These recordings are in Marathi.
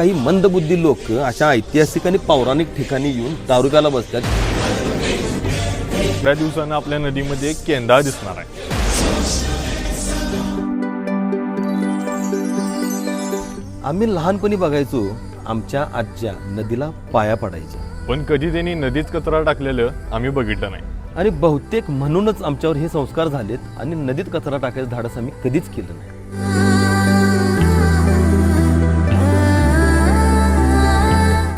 काही मंदबुद्धी लोक अशा ऐतिहासिक आणि पौराणिक ठिकाणी येऊन दारू प्यायला बसतात। थोड्या दिवसांनी आपल्या नदीमध्ये एक केंदा दिसणार आहे। आम्ही लहानपणी बघायचो आमच्या आज्या नदीला पाया पडायच्या, पण कधी त्यांनी नदीत कचरा टाकलेलं आम्ही बघितलं नाही। आणि बहुतेक म्हणूनच आमच्यावर हे संस्कार झालेत आणि नदीत कचरा टाकायचं धाडस आम्ही कधीच केलं नाही।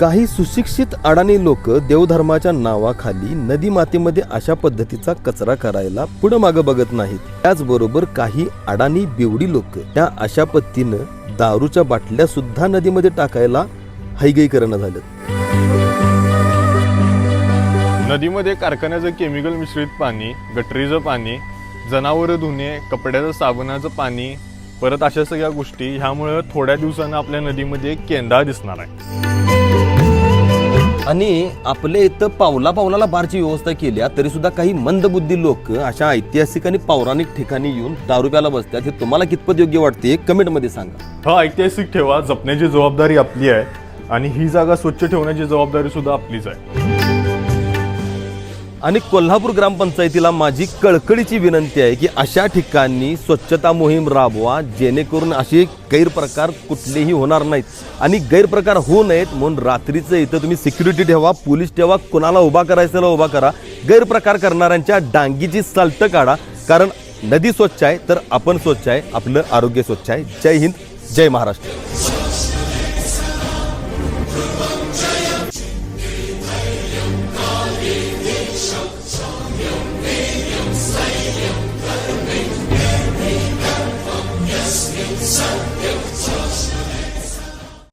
काही सुशिक्षित अडाणी लोक देवधर्माच्या नावाखाली नदी मातेमध्ये अशा पद्धतीचा कचरा करायला पुढे मागे बघत नाहीत। त्याचबरोबर काही अडाणी बेवडी लोक त्या अशा पद्धतीनं दारूच्या बाटल्या सुद्धा नदीमध्ये टाकायला हैगई करणं झालं। नदीमध्ये कारखान्याचं केमिकल मिश्रित पाणी, गटरीचं पाणी, जनावरं धुणे, कपड्याचं साबणाचं पाणी, परत अशा सगळ्या गोष्टी ह्यामुळे थोड्या दिवसांनी आपल्या नदीमध्ये एक केंदा दिसणार आहे। आणि आपल्या इथं पावला पावलाला बारची व्यवस्था केल्या तरी सुद्धा काही मंदबुद्धी लोक अशा ऐतिहासिक आणि पौराणिक ठिकाणी येऊन दारू प्यायला बसतात। हे तुम्हाला कितपत योग्य वाटते कमेंट मध्ये सांगा। हा ऐतिहासिक ठेवा जपण्याची जबाबदारी आपली आहे आणि ही जागा स्वच्छ ठेवण्याची जबाबदारी सुद्धा आपलीच आहे। आणि कोल्हापूर ग्रामपंचायतीला माझी कळकळीची विनंती आहे की अशा ठिकाणी स्वच्छता मोहीम राबवा, जेणेकरून असे गैरप्रकार कुठलेही होणार नाहीत आणि गैरप्रकार होऊ नयेत म्हणून रात्रीचं इथं तुम्ही सिक्युरिटी ठेवा, पोलीस ठेवा, कुणाला उभा करायचं उभा करा। गैरप्रकार करणाऱ्यांच्या डांगीची साल्ट काढा, कारण नदी स्वच्छ आहे तर आपण स्वच्छ आहे, आपलं आरोग्य स्वच्छ आहे। जय हिंद, जय महाराष्ट्र।